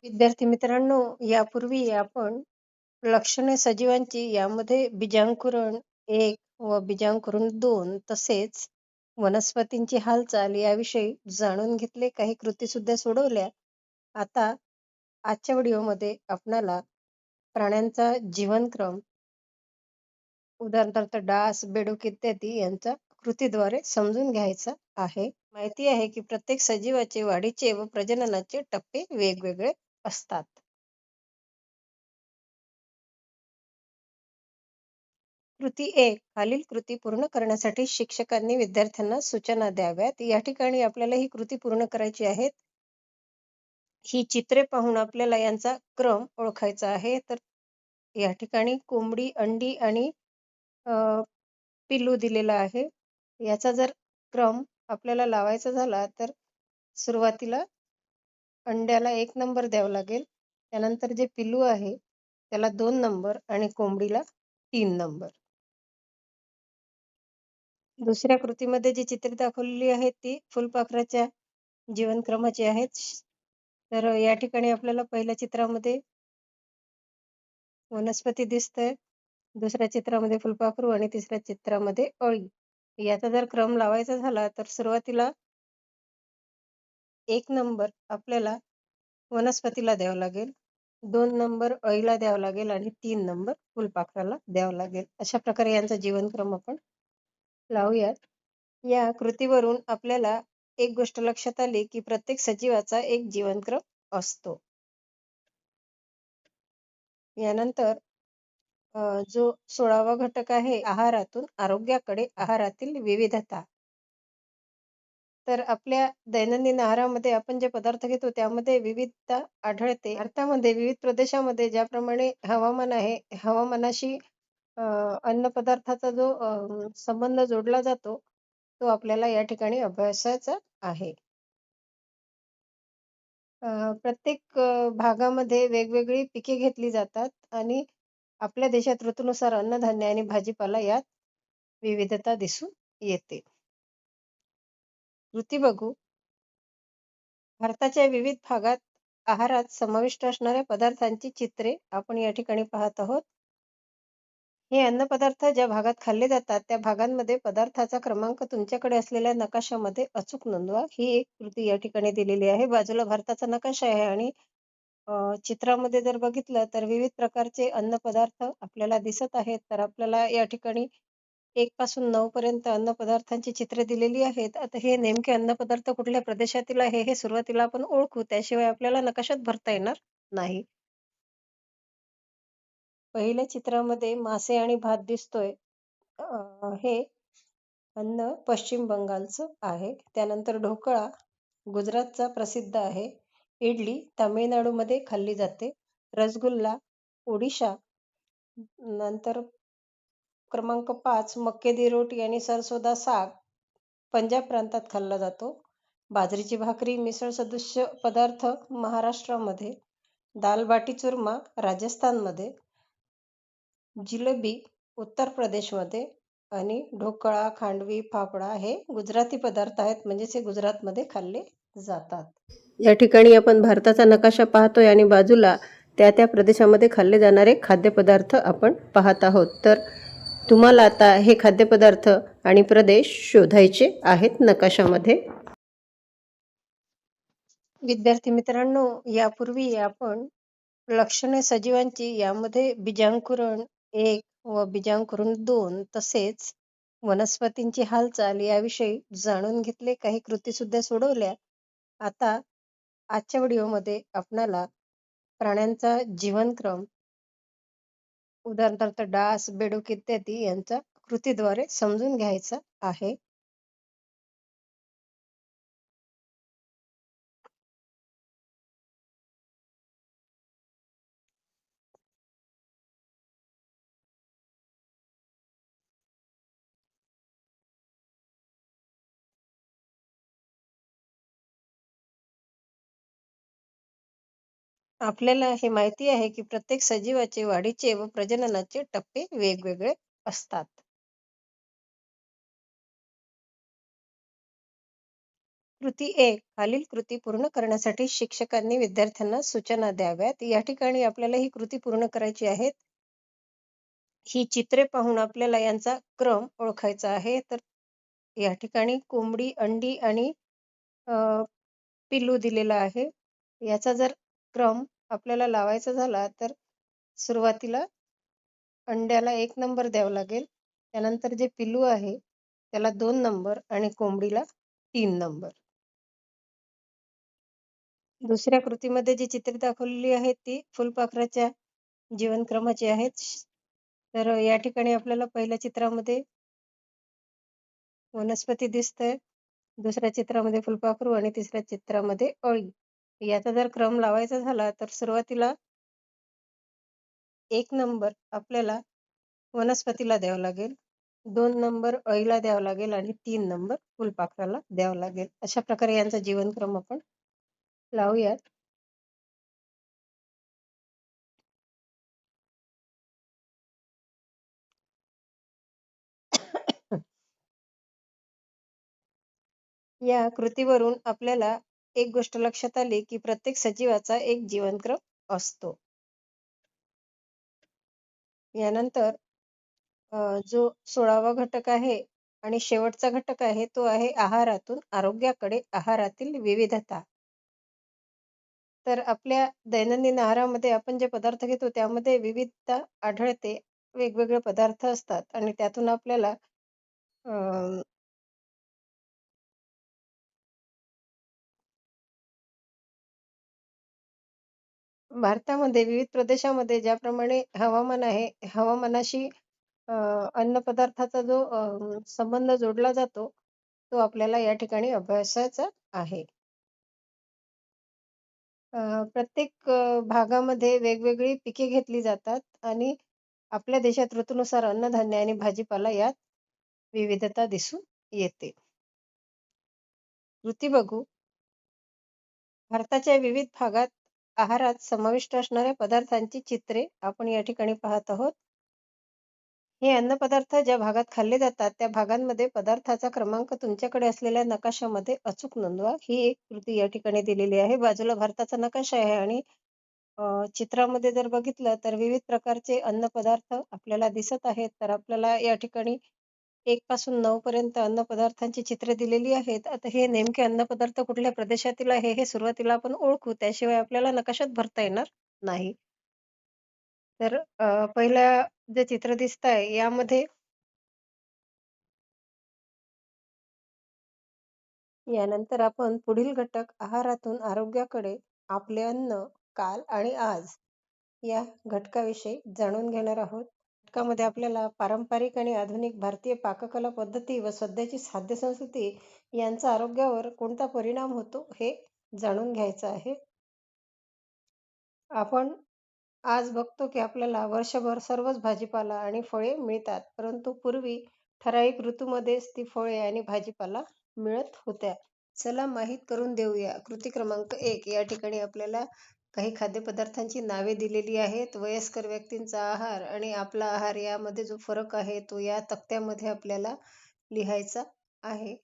विद्यार्थी मित्रांनो, यापूर्वी आपण लक्षणे सजीवांची यामध्ये बीजांकुरण 1 व बीजांकुरण 2 तसेच वनस्पतींची हालचाल याविषयी जाणून घेतले. काही कृती सुद्धा सोडवल्या. आता आजच्या व्हिडिओमध्ये आपणाला प्राण्यांचा जीवनक्रम, उदाहरणार्थ डास, बेडूक इत्यादी यांचा कृतीद्वारे समजून घ्यायचा आहे. माहिती आहे की प्रत्येक सजीवाचे वाढीचे व प्रजननाचे टप्पे वेगवेगळे असतात. कृती 1. खालील कृती पूर्ण करण्यासाठी शिक्षकांनी विद्यार्थ्यांना सूचना द्याव्यात. या ठिकाणी आपल्याला ही कृती पूर्ण करायची आहे. ही चित्रे पाहून आपल्याला यांचा क्रम ओळखायचा आहे. तर या ठिकाणी कोंबडी, अंडी आणि पिल्लू दिलेला आहे. याचा जर क्रम आपल्याला लावायचा झाला तर सुरुवातीला अंड्याला 1 नंबर द्यावा लागेल. त्यानंतर जे पिल्लू आहे त्याला 2 नंबर आणि कोंबडीला 3 नंबर. दुसऱ्या कृतीमध्ये जी चित्रे दाखवलेली आहेत ती फुलपाखराच्या जीवनक्रमाची आहेत. तर या ठिकाणी आपल्याला पहिल्या चित्रामध्ये वनस्पती दिसतंय, दुसऱ्या चित्रामध्ये फुलपाखरू आणि तिसऱ्या चित्रामध्ये अळी. याचा जर क्रम लावायचा झाला तर सुरुवातीला 1 नंबर आपल्याला वनस्पतीला द्यावा लागेल, 2 नंबर अळीला द्यावा लागेल आणि 3 नंबर फुलपाखराला द्यावा लागेल. अशा प्रकारे यांचा जीवनक्रम आपण लावूयात. या कृतीवरून आपल्याला एक गोष्ट लक्षात आली की प्रत्येक सजीवाचा एक जीवनक्रम असतो. यानंतर जो 16वा घटक आहे आहारातून आरोग्याकडे, आहारातील विविधता. तर आपल्या दैनंदिन आहारामध्ये आपण जे पदार्थ घेतो त्यामध्ये विविधता आढळते. भारतामध्ये विविध प्रदेशामध्ये ज्याप्रमाणे हवामान आहे, हवामानाशी अन्न पदार्थाचा जो संबंध जोडला जातो तो आपल्याला या ठिकाणी अभ्यासाचा आहे. प्रत्येक भागामध्ये वेगवेगळी पिके घेतली जातात आणि आपल्या देशात ऋतूनुसार अन्नधान्य आणि भाजीपाला यात विविधता दिसून येते. कृती बघू. भारताच्या विविध भागात आहारात समाविष्ट असणाऱ्या पदार्थांची चित्रे आपण या ठिकाणी पाहत आहोत. हे अन्नपदार्थ ज्या भागात खाल्ले जातात त्या भागांमध्ये पदार्थाचा क्रमांक तुमच्याकडे असलेल्या नकाशामध्ये अचूक नोंदवा. ही एक कृती या ठिकाणी दिलेली आहे. बाजूला भारताचा नकाशा आहे आणि चित्रामध्ये जर बघितलं तर विविध प्रकारचे अन्नपदार्थ आपल्याला दिसत आहेत. तर आपल्याला या ठिकाणी 1 पासून 9 पर्यंत अन्नपदार्थांची चित्रे दिलेली आहेत. आता हे नेमके अन्नपदार्थ कुठल्या प्रदेशातील आहे हे सुरुवातीला आपण ओळखू, त्याशिवाय आपल्याला नकाशात भरता येणार नाही. पहिल्या चित्रामध्ये मासे आणि भात दिसतोय. हे अन्न पश्चिम बंगालचं आहे. त्यानंतर ढोकळा गुजरातचा प्रसिद्ध आहे. इडली तामिळनाडूमध्ये खाल्ली जाते. रसगुल्ला ओडिशा. नंतर क्रमांक 5 मक्के दी रोटी आणि सरसोदा साग पंजाब प्रांतात खाल्ला जातो. बाजरीची भाकरी मिसळ सदृश्य पदार्थ महाराष्ट्रामध्ये. दाल बाटी चुरमा राजस्थानमध्ये. जिलेबी उत्तर प्रदेशमध्ये आणि ढोकळा, खांडवी, फाफडा हे गुजराती पदार्थ आहेत, म्हणजेच हे गुजरातमध्ये खाल्ले जातात. या ठिकाणी आपण भारताचा नकाशा पाहतोय आणि बाजूला त्या प्रदेशामध्ये खाल्ले जाणारे खाद्यपदार्थ आपण पाहत आहोत. तर तुम्हाला आता हे खाद्यपदार्थ आणि प्रदेश शोधायचे आहेत नकाशामध्ये. विद्यार्थी मित्रांनो, यापूर्वी आपण लक्षणे सजीवांची यामध्ये बीजांकुरण 1 व बीजांकुरण 2 तसेच वनस्पतींची हालचाल याविषयी जाणून घेतले. काही कृती सुद्धा सोडवल्या. आता आजच्या व्हिडिओमध्ये आपणाला प्राण्यांचा जीवनक्रम, उदाहरणार्थ डास, बेडूक इत्यादी यांचा कृतीद्वारे समजून घ्यायचा आहे. आपल्याला हे माहिती आहे की प्रत्येक सजीवाचे वाढीचे व प्रजननाचे टप्पे वेगवेगळे असतात. कृती 1. खालील कृती पूर्ण करण्यासाठी शिक्षकांनी विद्यार्थ्यांना सूचना द्याव्यात. या ठिकाणी आपल्याला ही कृती पूर्ण करायची आहे. ही चित्रे पाहून आपल्याला यांचा क्रम ओळखायचा आहे. तर या ठिकाणी कोंबडी, अंडी आणि अ, पिल्लू दिलेलं आहे. याचा जर क्रम आपल्याला लावायचा झाला तर सुरुवातीला अंड्याला 1 नंबर द्यावा लागेल. त्यानंतर जे पिल्लू आहे त्याला 2 नंबर आणि कोंबडीला 3 नंबर. दुसऱ्या कृतीमध्ये जी चित्रे दाखवलेली आहेत ती फुलपाखराच्या जीवनक्रमाची आहेत. तर या ठिकाणी आपल्याला पहिल्या चित्रामध्ये वनस्पती दिसतंय. दुसऱ्या चित्रामध्ये फुलपाखरू आणि तिसऱ्या चित्रामध्ये अळी. याचा जर क्रम लावायचा झाला तर सुरुवातीला 1 नंबर आपल्याला वनस्पतीला द्यावा लागेल. 2 नंबर अळीला द्यावा लागेल आणि 3 नंबर फुलपाखराला द्यावा लागेल. अशा प्रकारे यांचा जीवनक्रम आपण लावूयात. या कृतीवरून आपल्याला एक गोष्ट लक्षात आली, की प्रत्येक सजीवाचा एक जीवनक्रम असतो. यानंतर जो 16वा घटक आहे आणि शेवटचा घटक आहे, तो आहे आहारातून आरोग्याकडे आहारातील विविधता. तर आपल्या दैनंदिन आहारामध्ये आपण जे पदार्थ घेतो त्यामध्ये विविधता आढळते. वेगवेगळे पदार्थ असतात आणि त्यातून आपल्याला अ, भारतामध्ये विविध प्रदेशामध्ये ज्याप्रमाणे हवामान आहे, हवामानाशी अ, अन्नपदार्थाचा जो संबंध जोडला जातो, तो आपल्याला या ठिकाणी अभ्यासाचा आहे. प्रत्येक भागामध्ये वेगवेगळी पिके घेतली जातात आणि आपल्या देशात ऋतूनुसार अन्नधान्य आणि भाजीपाला यात विविधता दिसून येते. कृती बघू. भारताच्या विविध भागात आहारात समाविष्ट असणाऱ्या पदार्थांची चित्रे आपण या ठिकाणी पाहत आहोत. हे अन्नपदार्थ ज्या भागात खाल्ले जातात, त्या भागांमध्ये पदार्थाचा क्रमांक तुमच्याकडे असलेल्या नकाशामध्ये अचूक नोंदवा. ही एक कृती या ठिकाणी दिलेली आहे. बाजूला भारताचा नकाशा आहे आणि चित्रामध्ये जर बघितलं तर विविध प्रकारचे अन्नपदार्थ आपल्याला दिसत आहेत. तर आपल्याला या ठिकाणी 1 पासून 9 पर्यंत अन्नपदार्थांची चित्रे दिलेली आहेत. आता हे नेमके अन्नपदार्थ कुठल्या प्रदेशातील आहे हे सुरुवातीला आपण ओळखू. त्याशिवाय आपल्याला नकाशात भरता येणार नाही. तर पहिलं जे चित्र दिसतंय यामध्ये यानंतर आपण पुढील घटक आहारातून आरोग्याकडे आपले अन्न काल आणि आज या घटकाविषयी जाणून घेणार आहोत. घटकामध्ये आपल्याला पारंपरिक आणि आधुनिक भारतीय पाककला पद्धती व सध्याची खाद्य संस्कृती यांचा आरोग्यावर कोणता परिणाम होतो हे जाणून घ्यायचं आहे. आपण आज बघतो की आपल्याला वर्षभर सर्वच भाजीपाला आणि फळे मिळतात. परंतु पूर्वी ठराविक ऋतूमध्येच ती फळे आणि भाजीपाला मिळत होत्या. चला माहीत करून देऊया. कृती क्रमांक 1 या ठिकाणी आपल्याला काही खाद्यपदार्थांची नावे दिलेली आहेत. वयस्कर व्यक्तींचा आहार आणि आपला आहार यामध्ये जो फरक आहे तो या तक्त्यामध्ये आपल्याला लिहायचा आहे.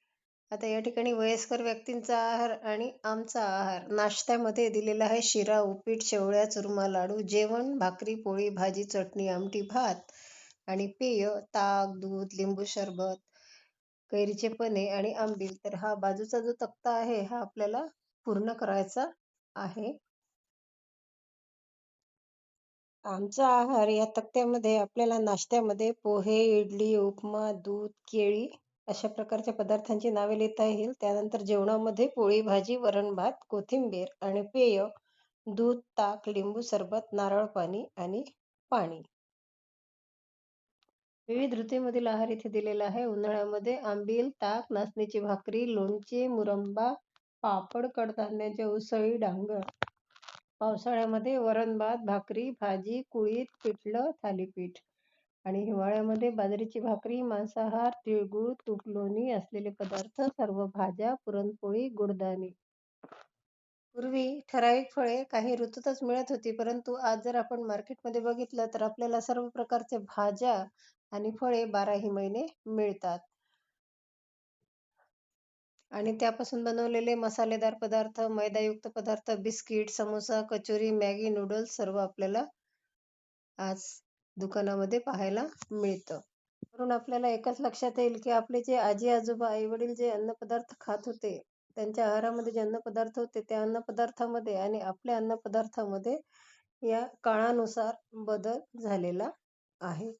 आता या ठिकाणी वयस्कर व्यक्तींचा आहार आणि आमचा आहार नाश्त्यामध्ये दिलेला आहे शिरा, उपीट, शेवळ्या, चुरमा, लाडू. जेवण भाकरी, पोळी, भाजी, चटणी, आमटी, भात आणि पेय ताक, दूध, लिंबू सरबत, कैरीचे पन्हे आणि आंबील. तर हा बाजूचा जो तक्ता आहे हा आपल्याला पूर्ण करायचा आहे. आमचा आहार या तक्त्यामध्ये आपल्याला नाश्त्यामध्ये पोहे, इडली, उपमा, दूध, केळी अशा प्रकारच्या पदार्थांची नावे लिहिता येईल. त्यानंतर जेवणामध्ये पोळी, भाजी, वरण-भात, कोथिंबीर आणि पेय दूध, ताक, लिंबू सरबत, नारळ पाणी आणि पाणी. विविध ऋतूमधील आहार इथे दिलेला आहे. उन्हाळ्यामध्ये आंबील, ताक, नाचणीची भाकरी, लोणचे, मुरंबा, पापड, कडधान्याच्या उसळी, डांगर. पावसाळ्यामध्ये वरण-भात, भाकरी, भाजी, कुळीथ, पिठलं, थालीपीठ. आणि हिवाळ्यामध्ये बाजरीची भाकरी, मांसाहार, तिळगुळ, तूप, लोणी असलेले पदार्थ, सर्व भाज्या, पुरणपोळी, गुडदाणे. पूर्वी ठराविक फळे काही ऋतूतच मिळत होती, परंतु आज जर आपण मार्केटमध्ये बघितलं तर आपल्याला सर्व प्रकारच्या भाज्या आणि फळे 12ही महिने मिळतात. आणि त्यापासून बनवलेले मसालेदार पदार्थ, मैदायुक्त पदार्थ, biscuit, samosa, kachori, Maggi, noodles सर्व आपल्याला आज दुकानामध्ये पाहायला मिळतं. म्हणून आपल्याला एकच लक्षात येईल, की आपले जे आजी-आजोबा, आई-वडील जे अन्नपदार्थ खात होते, त्यांच्या आहारामध्ये जे अन्नपदार्थ होते, त्या अन्नपदार्थामध्ये आणि आपल्या अन्नपदार्थामध्ये या काळानुसार बदल झालेला आहे.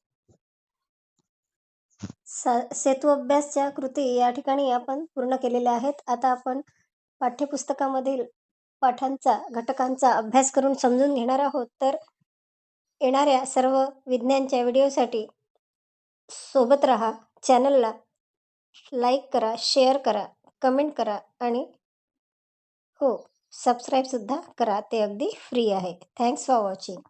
सेतू अभ्यासच्या कृती या ठिकाणी आपण पूर्ण केलेल्या आहेत. आता आपण पाठ्यपुस्तकामधील पाठांचा घटकांचा अभ्यास करून समजून घेणार आहोत. तर येणाऱ्या सर्व विज्ञानच्या व्हिडिओसाठी सोबत राहा. चॅनलला लाईक करा, शेअर करा, कमेंट करा आणि हो, सबस्क्राईबसुद्धा करा. ते अगदी फ्री आहे. Thanks for watching.